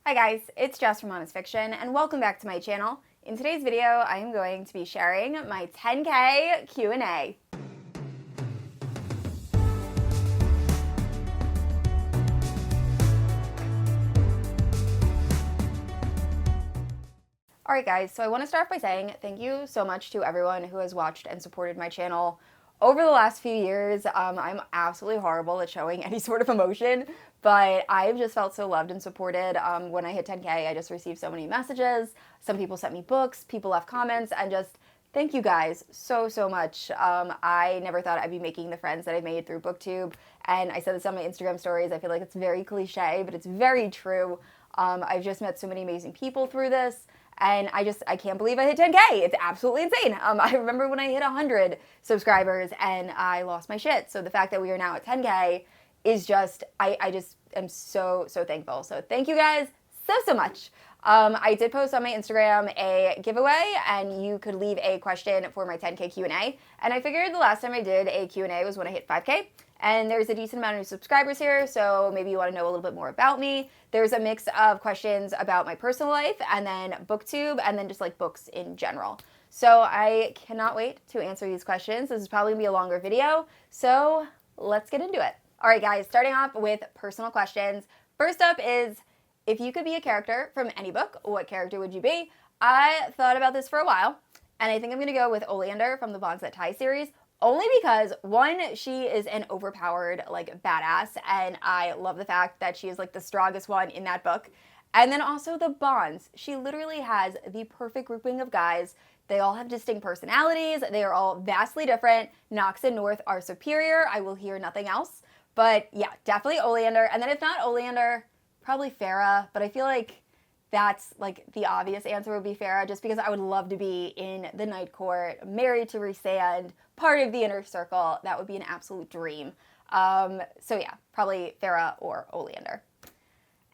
Hi guys, it's Jess from Honest Fiction, and welcome back to my channel. In today's video, I am going to be sharing my 10K Q&A. Alright guys, so I want to start off by saying thank you so much to everyone who has watched and supported my channel over the last few years. I'm absolutely horrible at showing any sort of emotion, but I've just felt so loved and supported. When I hit 10K, I just received so many messages. Some people sent me books, people left comments, and just thank you guys so much. I never thought I'd be making the friends that I made through Booktube, and I said this on my Instagram stories. I feel like it's very cliche, but it's very true. I've just met so many amazing people through this. And I can't believe I hit 10K. It's absolutely insane. I remember when I hit 100 subscribers and I lost my shit. So the fact that we are now at 10K is just, I just am so thankful. So thank you guys so much. I did post on my Instagram a giveaway, and you could leave a question for my 10K Q&A. And I figured the last time I did a Q&A was when I hit 5K. And there's a decent amount of subscribers here, so maybe you want to know a little bit more about me. There's a mix of questions about my personal life, and then Booktube, and then just like books in general. So I cannot wait to answer these questions. This is probably going to be a longer video, so let's get into it. All right, guys, starting off with personal questions. First up is, if you could be a character from any book, what character would you be? I thought about this for a while, and I think I'm going to go with Oleander from the Bonds That Tie series. Only because, one, she is an overpowered, like, badass, and I love the fact that she is, like, the strongest one in that book. And then also the bonds. She literally has the perfect grouping of guys. They all have distinct personalities. They are all vastly different. Nox and North are superior. I will hear nothing else. But, yeah, definitely Oleander. And then if not Oleander, probably Farah. But I feel like that's like the obvious answer would be Farah, just because I would love to be in the Night Court, married to Rhysand, part of the inner circle. That would be an absolute dream. So yeah, probably Farah or Oleander.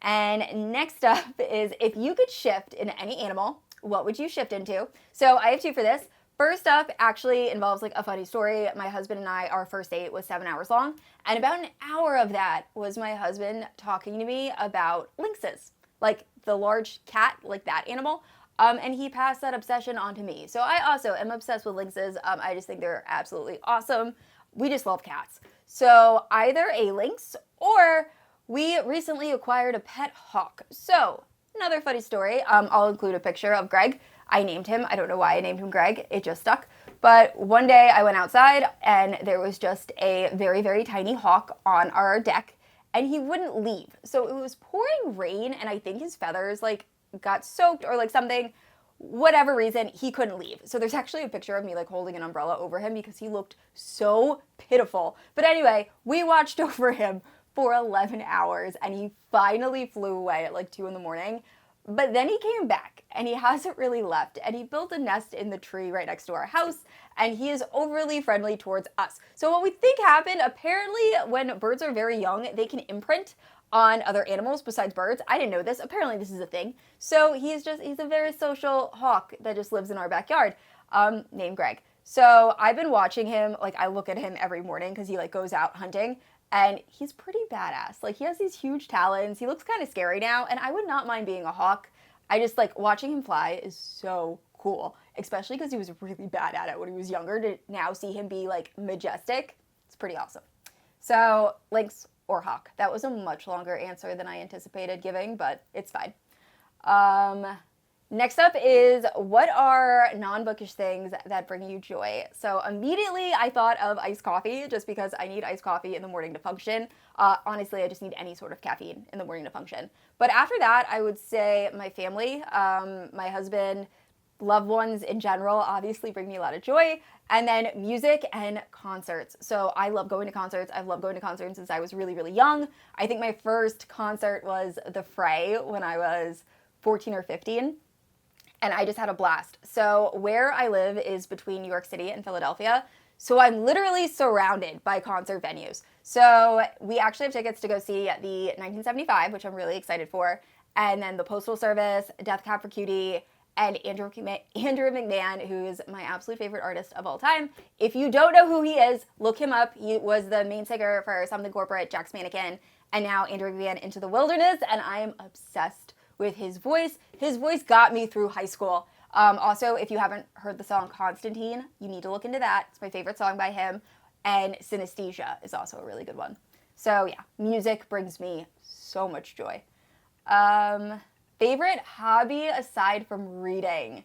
And next up is, if you could shift into any animal, what would you shift into? So I have two for this. First up actually involves like a funny story. My husband and I, our first date was 7 hours long, and about an hour of that was my husband talking to me about lynxes. Like the large cat, like that animal. And he passed that obsession on to me. So I also am obsessed with lynxes. I just think they're absolutely awesome. We just love cats. So either a lynx, or we recently acquired a pet hawk. So another funny story. I'll include a picture of Greg. I named him. I don't know why I named him Greg. It just stuck. But one day I went outside and there was just a very tiny hawk on our deck. And he wouldn't leave. So it was pouring rain, and I think his feathers like got soaked or like something, whatever reason, he couldn't leave. So there's actually a picture of me like holding an umbrella over him because he looked so pitiful. But anyway, we watched over him for 11 hours and he finally flew away at like 2 in the morning. But then he came back, and he hasn't really left, and he built a nest in the tree right next to our house, and he is overly friendly towards us. So what we think happened, apparently when birds are very young, they can imprint on other animals besides birds. I didn't know this. Apparently this is a thing. So he's a very social hawk that just lives in our backyard, named Greg. So I've been watching him, like I look at him every morning because he like goes out hunting. And he's pretty badass. Like, he has these huge talons. He looks kind of scary now, and I would not mind being a hawk. I just, like, watching him fly is so cool, especially because he was really bad at it when he was younger. To now see him be, like, majestic, it's pretty awesome. So, lynx or hawk. That was a much longer answer than I anticipated giving, but it's fine. Next up is, what are non-bookish things that bring you joy? So immediately I thought of iced coffee, just because I need iced coffee in the morning to function. Honestly, I just need any sort of caffeine in the morning to function. But after that, I would say my family, my husband, loved ones in general obviously bring me a lot of joy. And then music and concerts. So I love going to concerts. I've loved going to concerts since I was really young. I think my first concert was The Fray when I was 14 or 15. And I just had a blast. So where I live is between New York City and Philadelphia. So I'm literally surrounded by concert venues. So we actually have tickets to go see the 1975, which I'm really excited for. And then the Postal Service, Death Cab for Cutie, and Andrew McMahon, who is my absolute favorite artist of all time. If you don't know who he is, look him up. He was the main singer for Something Corporate, Jack's Mannequin, and now Andrew McMahon Into the Wilderness, and I am obsessed with his voice. His voice got me through high school. Also, if you haven't heard the song Constantine, you need to look into that. It's my favorite song by him. And Synesthesia is also a really good one. So yeah, music brings me so much joy. Favorite hobby aside from reading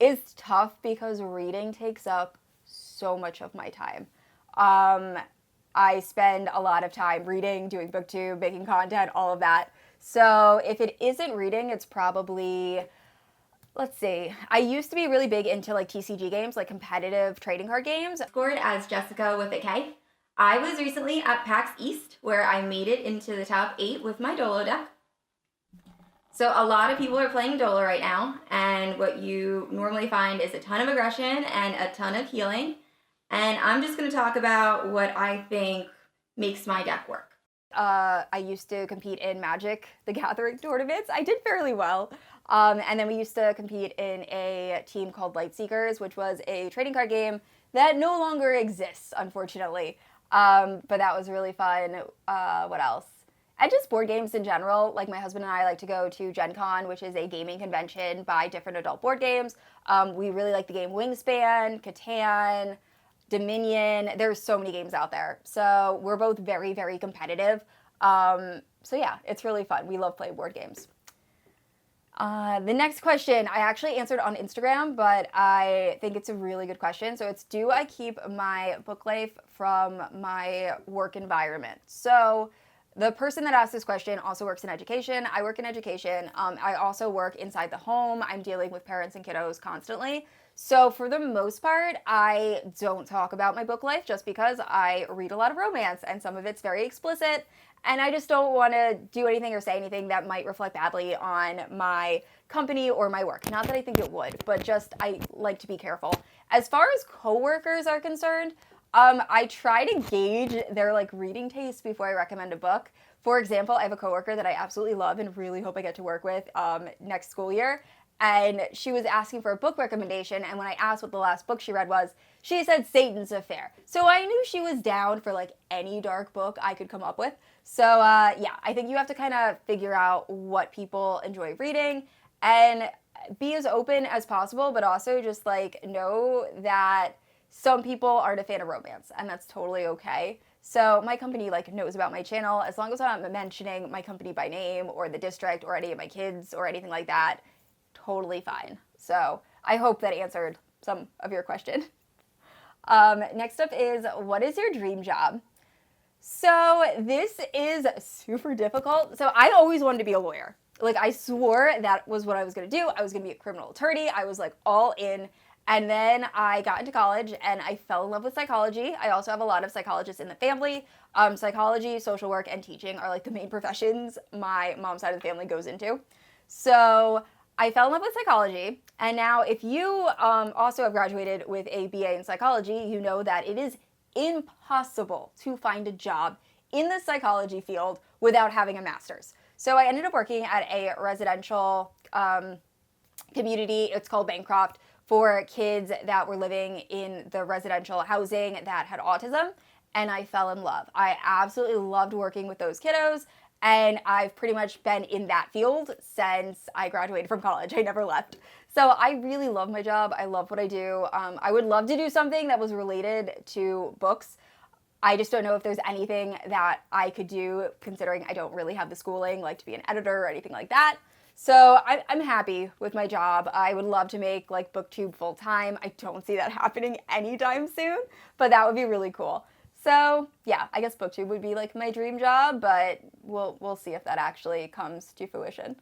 is tough because reading takes up so much of my time. I spend a lot of time reading, doing Booktube, making content, all of that. So if it isn't reading, it's probably, let's see. I used to be really big into like TCG games, like competitive trading card games. Scored as Jessica with a K. I was recently at PAX East where I made it into the top 8 with my Dolo deck. So a lot of people are playing Dolo right now, and what you normally find is a ton of aggression and a ton of healing. And I'm just going to talk about what I think makes my deck work. I used to compete in Magic the Gathering tournaments. I did fairly well. And then we used to compete in a team called Lightseekers, which was a trading card game that no longer exists, unfortunately. But that was really fun. What else? And just board games in general. Like my husband and I like to go to Gen Con, which is a gaming convention, buy different adult board games. We really like the game Wingspan, Catan, Dominion. There's so many games out there. So we're both very, very competitive. So yeah, it's really fun. We love playing board games. The next question I actually answered on Instagram, but I think it's a really good question. So it's, do I keep my book life from my work environment? So the person that asked this question also works in education. I work in education. I also work inside the home. I'm dealing with parents and kiddos constantly. So for the most part, I don't talk about my book life just because I read a lot of romance and some of it's very explicit. And I just don't want to do anything or say anything that might reflect badly on my company or my work. Not that I think it would, but just I like to be careful. As far as coworkers are concerned, I try to gauge their like reading taste before I recommend a book. For example, I have a coworker that I absolutely love and really hope I get to work with next school year. And she was asking for a book recommendation, and when I asked what the last book she read was, she said Satan's Affair. So I knew she was down for like any dark book I could come up with. So yeah, I think you have to kind of figure out what people enjoy reading and be as open as possible, but also just like know that some people aren't a fan of romance, and that's totally okay. So my company like knows about my channel. As long as I'm not mentioning my company by name or the district or any of my kids or anything like that, totally fine. So I hope that answered some of your question. Next up is, what is your dream job? So this is super difficult. So I always wanted to be a lawyer. Like I swore that was what I was going to do. I was going to be a criminal attorney. I was like all in. And then I got into college and I fell in love with psychology. I also have a lot of psychologists in the family. Psychology, social work, and teaching are like the main professions my mom's side of the family goes into. So I fell in love with psychology. And now if you also have graduated with a BA in psychology, you know that it is impossible to find a job in the psychology field without having a master's. So I ended up working at a residential community. It's called Bancroft, for kids that were living in the residential housing that had autism, and I fell in love. I absolutely loved working with those kiddos, and I've pretty much been in that field since I graduated from college. I never left. So I really love my job. I love what I do. I would love to do something that was related to books. I just don't know if there's anything that I could do, considering I don't really have the schooling, like to be an editor or anything like that. So I'm happy with my job. I would love to make like Booktube full time. I don't see that happening anytime soon, but that would be really cool. So yeah, I guess Booktube would be like my dream job, but we'll see if that actually comes to fruition.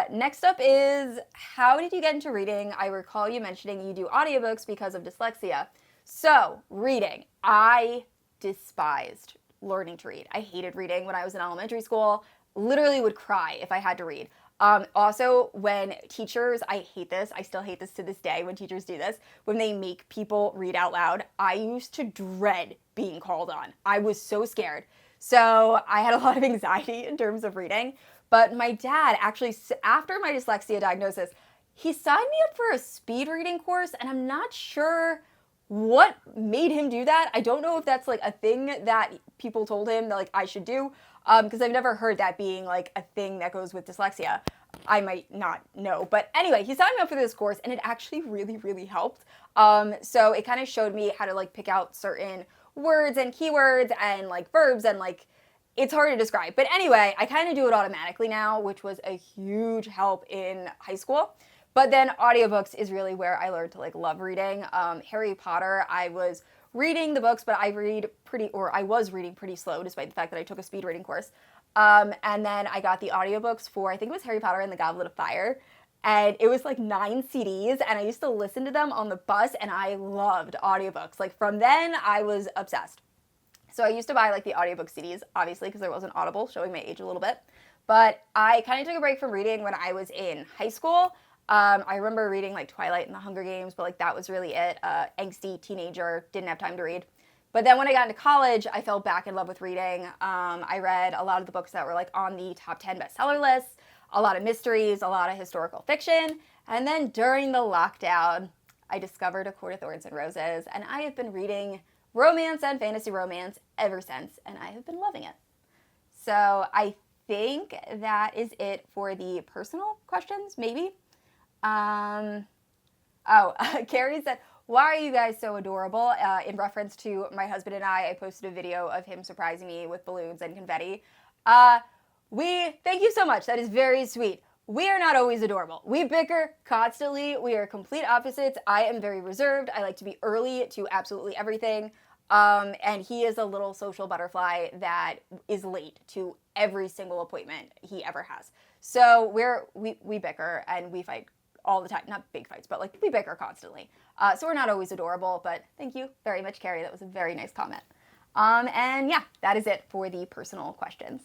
Next up is, how did you get into reading? I recall you mentioning you do audiobooks because of dyslexia. So reading, I despised learning to read. I hated reading when I was in elementary school. Literally would cry if I had to read. Also, when teachers, I hate this, I still hate this to this day when teachers do this, when they make people read out loud, I used to dread being called on. I was so scared. So I had a lot of anxiety in terms of reading. But my dad actually, after my dyslexia diagnosis, he signed me up for a speed reading course, and I'm not sure what made him do that. I don't know if that's like a thing that people told him that like I should do. because I've never heard that being like a thing that goes with dyslexia. I might not know. But anyway, he signed me up for this course and it actually really, really helped. So it kind of showed me how to like pick out certain words and keywords and like verbs and like it's hard to describe. But anyway, I kind of do it automatically now, which was a huge help in high school. But then audiobooks is really where I learned to like love reading. Harry Potter, I was reading the books, but I was reading pretty slow despite the fact that I took a speed reading course. And then I got the audiobooks for, I think it was Harry Potter and the Goblet of Fire. And it was like 9 CDs and I used to listen to them on the bus and I loved audiobooks. Like from then I was obsessed. So I used to buy like the audiobook CDs, obviously, because there wasn't Audible, showing my age a little bit. But I kind of took a break from reading when I was in high school. I remember reading like Twilight and the Hunger Games, but like that was really it. Angsty teenager, didn't have time to read. But then when I got into college, I fell back in love with reading. I read a lot of the books that were like on the top 10 bestseller lists, a lot of mysteries, a lot of historical fiction. And then during the lockdown, I discovered A Court of Thorns and Roses, and I have been reading romance and fantasy romance ever since, and I have been loving it. So I think that is it for the personal questions, maybe. Carrie said, why are you guys so adorable? In reference to my husband and I posted a video of him surprising me with balloons and confetti. Thank you so much. That is very sweet. We are not always adorable. We bicker constantly. We are complete opposites. I am very reserved. I like to be early to absolutely everything. And he is a little social butterfly that is late to every single appointment he ever has. So we bicker and we fight all the time. Not big fights, but like we bicker constantly. So we're not always adorable, but thank you very much, Carrie. That was a very nice comment. And yeah, that is it for the personal questions.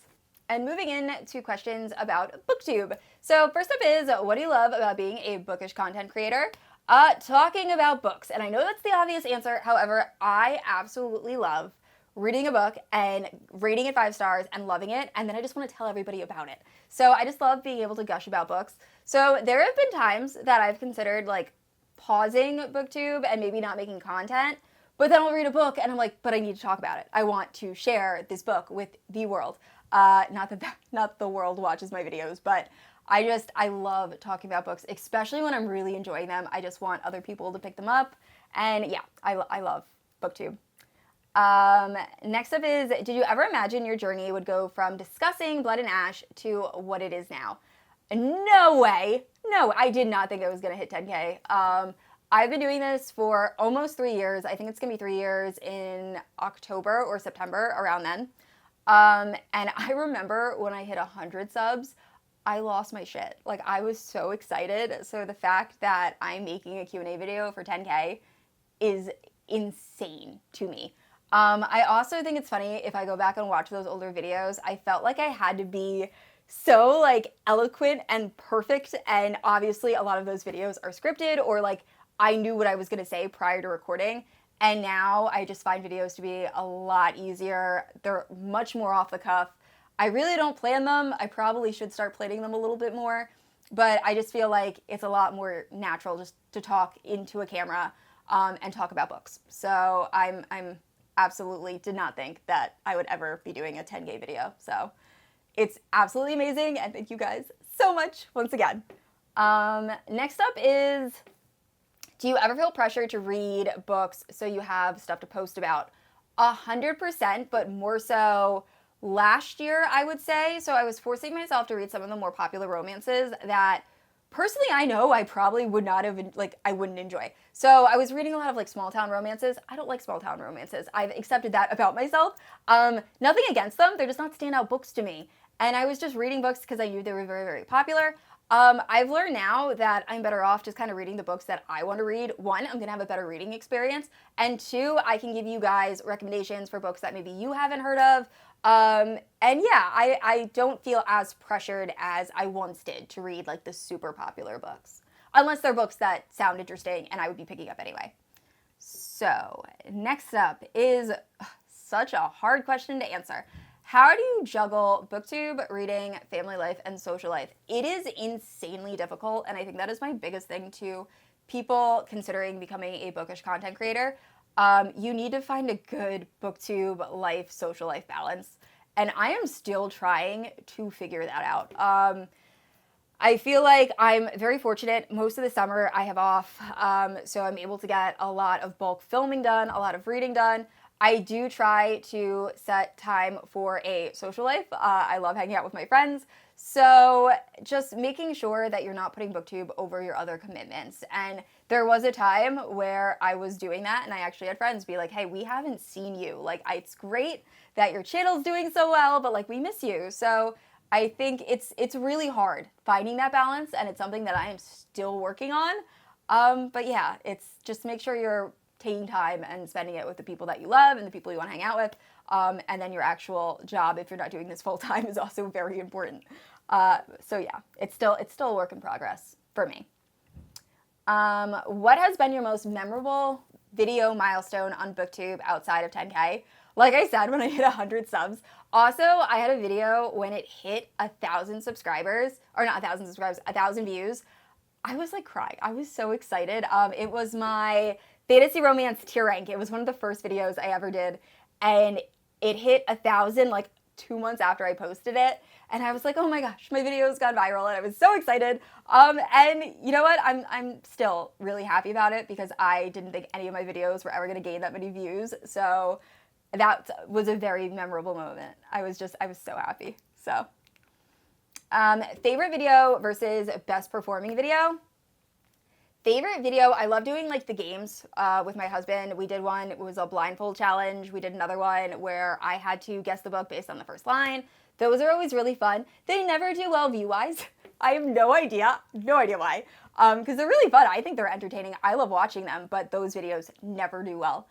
And moving in to questions about Booktube. So first up is, what do you love about being a bookish content creator? Talking about books. And I know that's the obvious answer. However, I absolutely love reading a book and rating it 5 stars and loving it. And then I just want to tell everybody about it. So I just love being able to gush about books. So there have been times that I've considered like pausing Booktube and maybe not making content. But then I'll read a book and I'm like, but I need to talk about it. I want to share this book with the world. Not the world watches my videos, but I love talking about books, especially when I'm really enjoying them. I just want other people to pick them up. And yeah, I love Booktube. Next up is, did you ever imagine your journey would go from discussing Blood and Ash to what it is now? No way. No, I did not think I was going to hit 10K. I've been doing this for almost 3 years. I think it's going to be 3 years in October or September, around then. And I remember when I hit 100 subs, I lost my shit. Like, I was so excited. So the fact that I'm making a Q&A video for 10K is insane to me. I also think it's funny, if I go back and watch those older videos, I felt like I had to be so like eloquent and perfect. And obviously a lot of those videos are scripted, or like I knew what I was going to say prior to recording. And now I just find videos to be a lot easier. They're much more off the cuff. I really don't plan them. I probably should start planning them a little bit more, but I just feel like it's a lot more natural just to talk into a camera and talk about books. So I'm absolutely did not think that I would ever be doing a 10K video. So it's absolutely amazing, and thank you guys so much once again. Next up is, do you ever feel pressure to read books so you have stuff to post about? 100%, but more so last year, I would say. So I was forcing myself to read some of the more popular romances that personally I know I probably would not have, like, I wouldn't enjoy. So I was reading a lot of like small town romances. I don't like small town romances. I've accepted that about myself. Nothing against them. They're just not standout books to me. And I was just reading books because I knew they were very, very popular. I've learned now that I'm better off just kind of reading the books that I want to read. 1, I'm going to have a better reading experience. And 2, I can give you guys recommendations for books that maybe you haven't heard of. And yeah, I don't feel as pressured as I once did to read like the super popular books. Unless they're books that sound interesting and I would be picking up anyway. So next up is such a hard question to answer. How do you juggle Booktube, reading, family life, and social life? It is insanely difficult, and I think that is my biggest thing to people considering becoming a bookish content creator. You need to find a good Booktube life, social life balance. And I am still trying to figure that out. I feel like I'm very fortunate. Most of the summer I have off, so I'm able to get a lot of bulk filming done, a lot of reading done. I do try to set time for a social life. I love hanging out with my friends. So just making sure that you're not putting Booktube over your other commitments. And there was a time where I was doing that, and I actually had friends be like, hey, we haven't seen you. Like, it's great that your channel's doing so well, but like, we miss you. So I think it's really hard finding that balance, and it's something that I am still working on. But yeah, it's just make sure you're taking time and spending it with the people that you love and the people you want to hang out with. And then your actual job, if you're not doing this full time, is also very important. So yeah, it's still a work in progress for me. What has been your most memorable video milestone on Booktube outside of 10K? Like I said, when I hit 100 subs. Also, I had a video when it hit 1,000 subscribers, or not 1,000 subscribers, 1,000 views. I was like crying. I was so excited. It was my fantasy romance tier rank. It was one of the first videos I ever did, and it hit 1,000 like 2 months after I posted it. And I was like, oh my gosh, my video's gone viral, and I was so excited. And you know what? I'm still really happy about it because I didn't think any of my videos were ever going to gain that many views. So that was a very memorable moment. I was so happy. So, favorite video versus best performing video. Favorite video, I love doing like the games with my husband. We did one, it was a blindfold challenge. We did another one where I had to guess the book based on the first line. Those are always really fun. They never do well view-wise. I have no idea why. Because they're really fun. I think they're entertaining. I love watching them, but those videos never do well.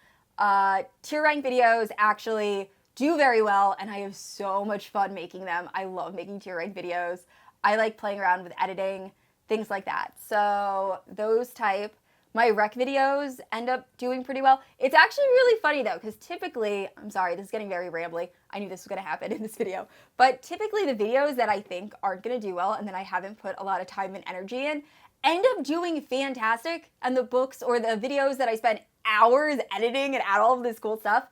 Tier rank videos actually do very well, and I have so much fun making them. I love making tier rank videos. I like playing around with editing, things like that. So those type. My rec videos end up doing pretty well. It's actually really funny though, because typically, I'm sorry, this is getting very rambly. I knew this was gonna happen in this video. But typically the videos that I think aren't gonna do well and that I haven't put a lot of time and energy in end up doing fantastic. And the books or the videos that I spend hours editing and add all of this cool stuff,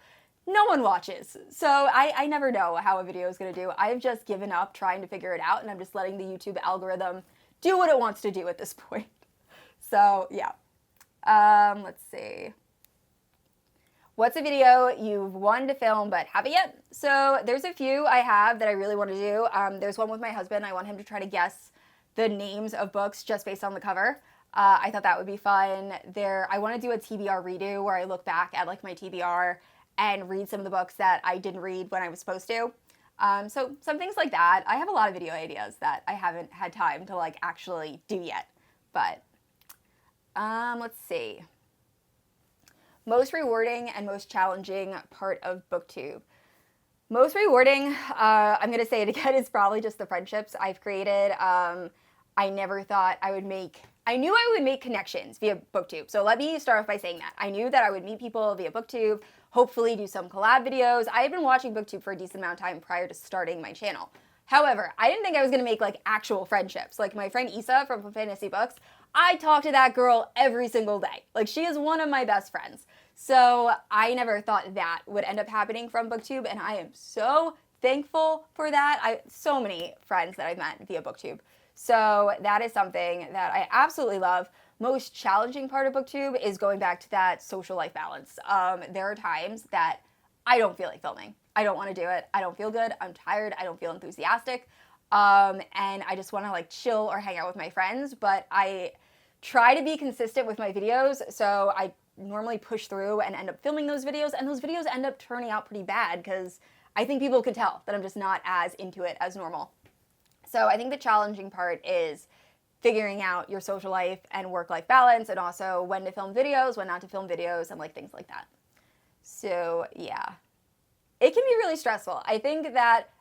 no one watches. So I never know how a video is gonna do. I've just given up trying to figure it out, and I'm just letting the YouTube algorithm do what it wants to do at this point. So yeah. Let's see. What's a video you've wanted to film but haven't yet? So there's a few I have that I really want to do. There's one with my husband. I want him to try to guess the names of books just based on the cover. I thought that would be fun. I want to do a TBR redo where I look back at like my TBR and read some of the books that I didn't read when I was supposed to. So some things like that. I have a lot of video ideas that I haven't had time to like actually do yet, but let's see. Most rewarding and most challenging part of Booktube. Most rewarding, I'm going to say it again, is probably just the friendships I've created. I never thought I would make, I knew I would make connections via Booktube. So let me start off by saying that. I knew that I would meet people via Booktube, hopefully do some collab videos. I had been watching Booktube for a decent amount of time prior to starting my channel. However, I didn't think I was going to make like actual friendships. Like my friend Isa from Fantasy Books, I talk to that girl every single day. Like she is one of my best friends. So I never thought that would end up happening from Booktube, and I am so thankful for that. So many friends that I've met via Booktube. So that is something that I absolutely love. Most challenging part of Booktube is going back to that social life balance. There are times that I don't feel like filming. I don't want to do it. I don't feel good. I'm tired. I don't feel enthusiastic. And I just want to like chill or hang out with my friends. But I try to be consistent with my videos. So I normally push through and end up filming those videos. And those videos end up turning out pretty bad because I think people can tell that I'm just not as into it as normal. So I think the challenging part is figuring out your social life and work-life balance, and also when to film videos, when not to film videos, and like things like that. So yeah, it can be really stressful. I think that,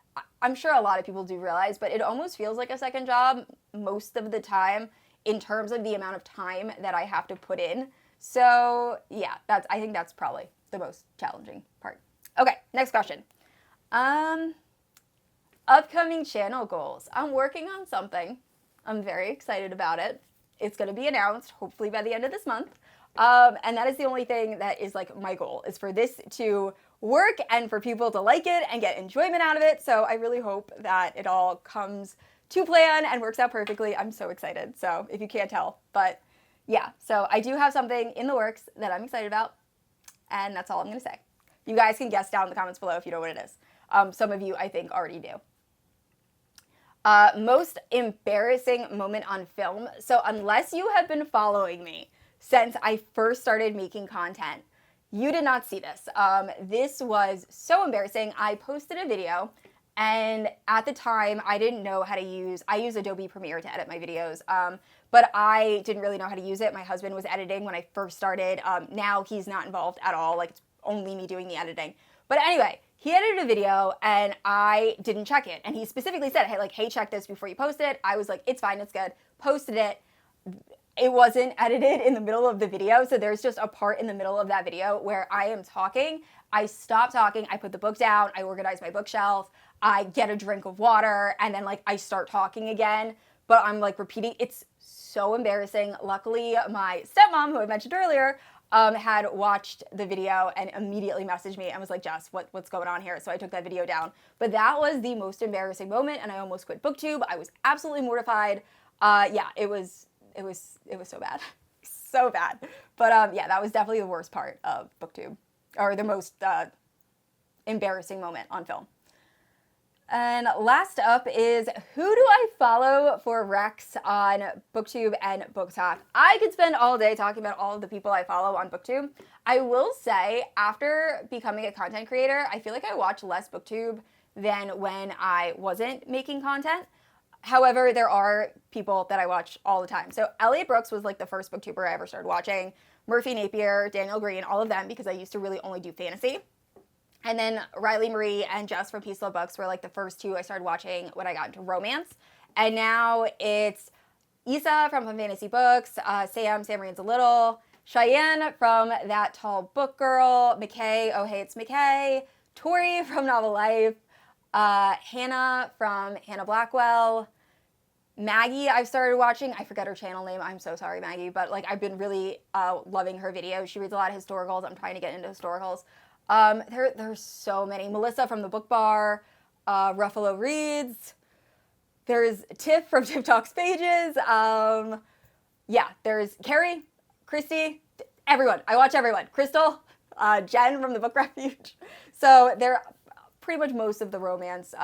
I'm sure a lot of people do realize, but it almost feels like a second job most of the time in terms of the amount of time that I have to put in. So yeah, I think that's probably the most challenging part. Okay, next question. Upcoming channel goals. I'm working on something. I'm very excited about it. It's going to be announced hopefully by the end of this month. And that is the only thing that is like my goal, is for this to work and for people to like it and get enjoyment out of it. So I really hope that it all comes to plan and works out perfectly. I'm so excited. So if you can't tell, but yeah, so I do have something in the works that I'm excited about, and that's all I'm going to say. You guys can guess down in the comments below if you know what it is. Some of you, I think, already do. Most embarrassing moment on film. So unless you have been following me since I first started making content, you did not see this. This was so embarrassing. I posted a video, and at the time I didn't know how to I use Adobe Premiere to edit my videos, but I didn't really know how to use it. My husband was editing when I first started. Now he's not involved at all. Like, it's only me doing the editing. But anyway, he edited a video and I didn't check it. And he specifically said, hey, check this before you post it. I was like, it's fine, it's good. Posted it. It wasn't edited in the middle of the video. So there's just a part in the middle of that video where I am talking. I stop talking. I put the book down. I organize my bookshelf. I get a drink of water. And then I start talking again. But I'm repeating. It's so embarrassing. Luckily, my stepmom, who I mentioned earlier, had watched the video and immediately messaged me and was like, Jess, what's going on here? So I took that video down. But that was the most embarrassing moment, and I almost quit Booktube. I was absolutely mortified. Yeah, it was so bad. So bad. But yeah, that was definitely the worst part of Booktube, or the most embarrassing moment on film. And last up is, who do I follow for recs on Booktube and BookTok? I could spend all day talking about all of the people I follow on Booktube. I will say, after becoming a content creator, I feel like I watch less Booktube than when I wasn't making content. However, there are people that I watch all the time. So Elliot Brooks was the first Booktuber I ever started watching. Murphy Napier, Daniel Green, all of them, because I used to really only do fantasy. And then Riley Marie and Jess from Peace Love Books were the first two I started watching when I got into romance. And now it's Issa from Fun Fantasy Books, Sam Reigns a Little, Cheyenne from That Tall Book Girl, McKay, Oh Hey It's McKay, Tori from Novel Life, Hannah from Hannah Blackwell, Maggie I've started watching. I forget her channel name. I'm so sorry, Maggie. But I've been really loving her videos. She reads a lot of historicals. I'm trying to get into historicals. There's so many. Melissa from the Book Bar, Ruffalo Reads. There's Tiff from Tiff Talks Pages. Yeah, there's Carrie, Christy, everyone. I watch everyone. Crystal, Jen from the Book Refuge. So they're pretty much most of the romance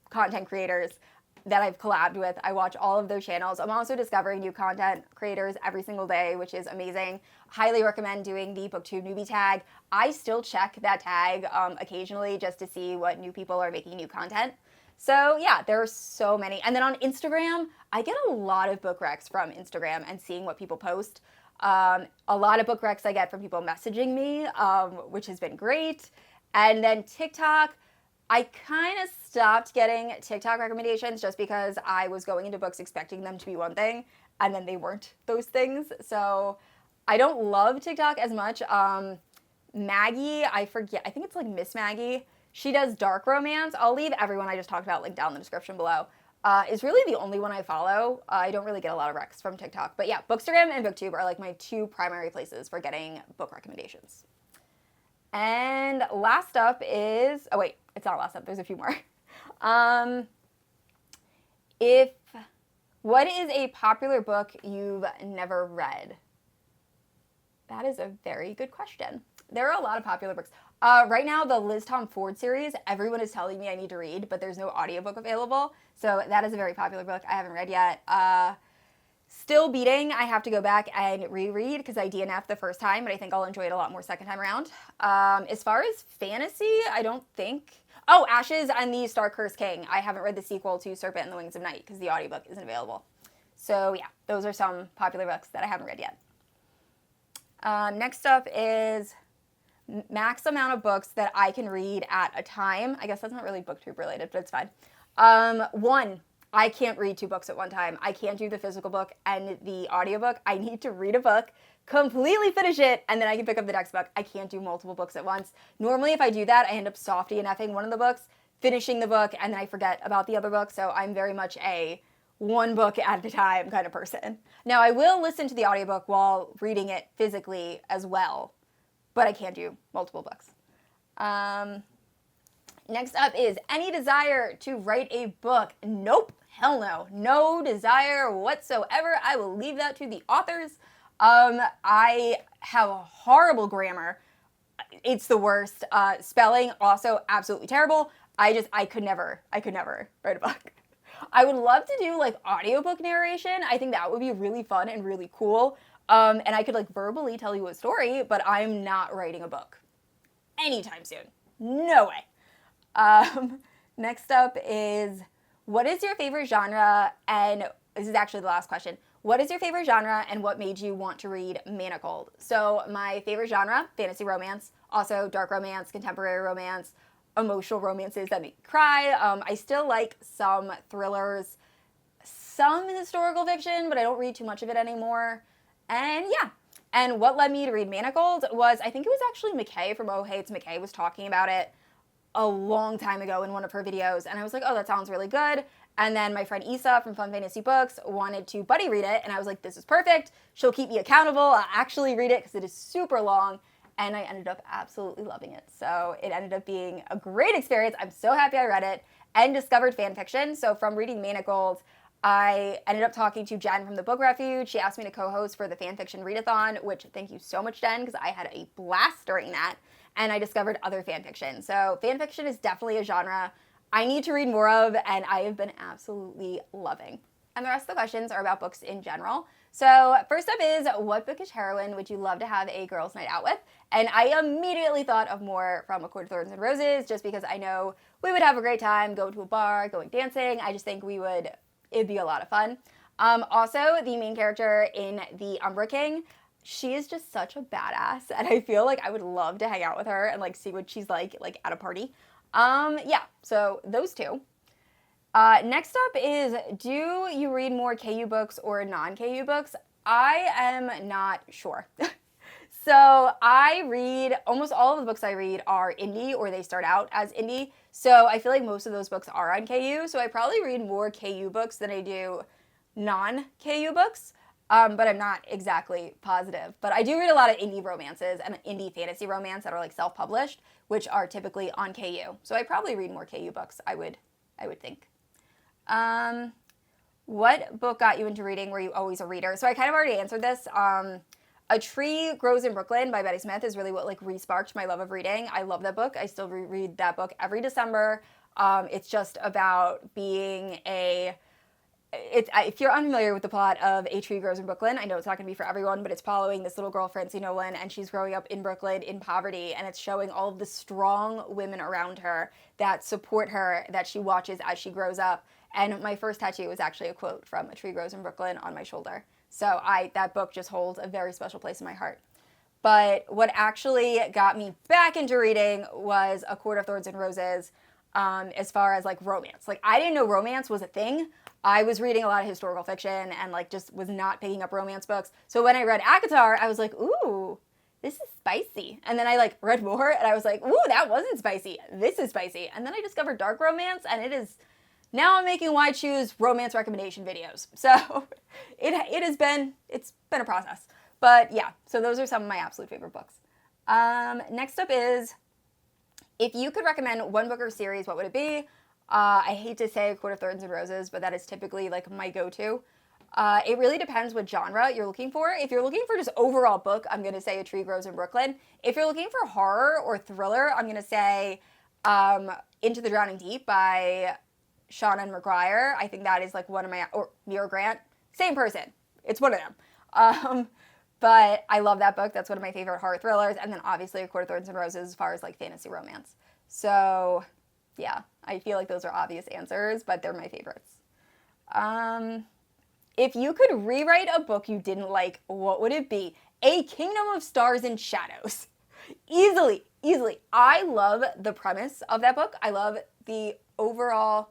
content creators that I've collabed with. I watch all of their channels. I'm also discovering new content creators every single day, which is amazing. Highly recommend doing the Booktube newbie tag. I still check that tag occasionally just to see what new people are making new content. So yeah, there are so many. And then on Instagram, I get a lot of book recs from Instagram and seeing what people post. A lot of book recs I get from people messaging me, which has been great. And then TikTok, I kind of stopped getting TikTok recommendations just because I was going into books expecting them to be one thing, and then they weren't those things. So I don't love TikTok as much. Maggie, I forget, I think it's Miss Maggie. She does dark romance. I'll leave everyone I just talked about linked down in the description below. Is really the only one I follow. I don't really get a lot of recs from TikTok. But yeah, Bookstagram and Booktube are my two primary places for getting book recommendations. And last up is, oh wait, it's not last up, there's a few more. What is a popular book you've never read? That is a very good question. There are a lot of popular books. Right now, the Liz Tom Ford series, everyone is telling me I need to read, but there's no audiobook available. So that is a very popular book I haven't read yet. Still Beating, I have to go back and reread because I DNF'd the first time, but I think I'll enjoy it a lot more second time around. As far as fantasy, I don't think... Oh, Ashes and the Star-Cursed King. I haven't read the sequel to Serpent and the Wings of Night because the audiobook isn't available. So yeah, those are some popular books that I haven't read yet. Next up is max amount of books that I can read at a time. I guess that's not really Booktube related, but it's fine. One, I can't read 2 books at one time. I can't do the physical book and the audiobook. I need to read a book, completely finish it, and then I can pick up the next book. I can't do multiple books at once. Normally, if I do that, I end up soft DNFing one of the books, finishing the book, and then I forget about the other book. So I'm very much a one book at a time kind of person. Now, I will listen to the audiobook while reading it physically as well, but I can't do multiple books. Next up is any desire to write a book? Nope. Hell no. No desire whatsoever. I will leave that to the authors. I have horrible grammar. It's the worst. Spelling also absolutely terrible. I could never write a book. I would love to do like audiobook narration. I think that would be really fun and really cool. And I could like verbally tell you a story, but I'm not writing a book anytime soon. No way. Next up is, what is your favorite genre? And this is actually the last question. What is your favorite genre and what made you want to read Manacled? So my favorite genre, fantasy romance, also dark romance, contemporary romance, emotional romances that make me cry. I still like some thrillers, some historical fiction, but I don't read too much of it anymore. And yeah. And what led me to read Manacled was, I think it was actually McKay from Oh Hey It's McKay was talking about it a long time ago in one of her videos. And I was like, oh, that sounds really good. And then my friend Issa from Fun Fantasy Books wanted to buddy read it. And I was like, this is perfect. She'll keep me accountable. I'll actually read it because it is super long. And I ended up absolutely loving it. So it ended up being a great experience. I'm so happy I read it and discovered fan fiction. So from reading Manacled, I ended up talking to Jen from the Book Refuge. She asked me to co-host for the fanfiction readathon, which thank you so much, Jen, because I had a blast during that. And I discovered other fanfiction. So fanfiction is definitely a genre I need to read more of, and I have been absolutely loving. And the rest of the questions are about books in general. So first up is, what bookish heroine would you love to have a girls' night out with? And I immediately thought of more from A Court of Thorns and Roses, just because I know we would have a great time going to a bar, going dancing. I just think it'd be a lot of fun. Also, the main character in The Umbra King, she is just such a badass, and I feel like I would love to hang out with her and like see what she's like at a party. Yeah, so those two. Next up is, do you read more KU books or non-KU books? I am not sure. So I read, almost all of the books I read are indie, or they start out as indie. So I feel like most of those books are on KU. So I probably read more KU books than I do non-KU books. But I'm not exactly positive. But I do read a lot of indie romances and indie fantasy romance that are like self-published, which are typically on KU. So I probably read more KU books, I would think. What book got you into reading? Were you always a reader? So I kind of already answered this. A Tree Grows in Brooklyn by Betty Smith is really what like re-sparked my love of reading. I love that book. I still reread that book every December. It's just about being if you're unfamiliar with the plot of A Tree Grows in Brooklyn, I know it's not going to be for everyone, but it's following this little girl, Francie Nolan, and she's growing up in Brooklyn in poverty, and it's showing all of the strong women around her that support her, that she watches as she grows up. And my first tattoo was actually a quote from A Tree Grows in Brooklyn on my shoulder. So that book just holds a very special place in my heart. But what actually got me back into reading was A Court of Thorns and Roses, as far as like romance. Like I didn't know romance was a thing. I was reading a lot of historical fiction and like just was not picking up romance books. So when I read ACOTAR, I was like, ooh, this is spicy. And then I like read more and I was like, ooh, that wasn't spicy. This is spicy. And then I discovered dark romance, and now I'm making Why Choose romance recommendation videos. So it's been a process. But yeah, so those are some of my absolute favorite books. Next up is, if you could recommend one book or series, what would it be? I hate to say A Court of Thorns and Roses, but that is typically like my go-to. It really depends what genre you're looking for. If you're looking for just overall book, I'm going to say A Tree Grows in Brooklyn. If you're looking for horror or thriller, I'm going to say Into the Drowning Deep by Shauna McGuire. I think that is like one of my, or Mira Grant, same person. It's one of them. But I love that book. That's one of my favorite horror thrillers. And then obviously A Court of Thorns and Roses as far as like fantasy romance. So yeah, I feel like those are obvious answers, but they're my favorites. If you could rewrite a book you didn't like, what would it be? A Kingdom of Stars and Shadows. Easily. I love the premise of that book. I love the overall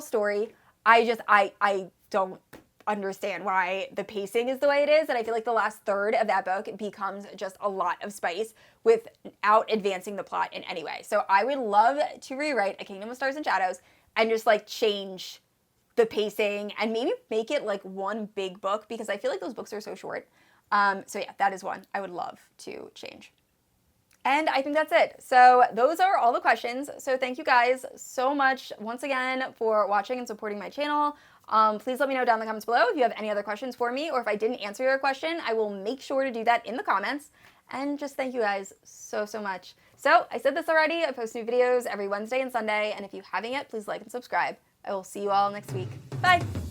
story. I don't understand why the pacing is the way it is, and I feel like the last third of that book becomes just a lot of spice without advancing the plot in any way. So I would love to rewrite A Kingdom of Stars and Shadows and just like change the pacing and maybe make it like one big book, because I feel like those books are so short. So yeah, that is one I would love to change. And I think that's it. So those are all the questions. So thank you guys so much once again for watching and supporting my channel. Please let me know down in the comments below if you have any other questions for me, or if I didn't answer your question, I will make sure to do that in the comments. And just thank you guys so, so much. So I said this already, I post new videos every Wednesday and Sunday, and if you haven't yet, please like and subscribe. I will see you all next week. Bye!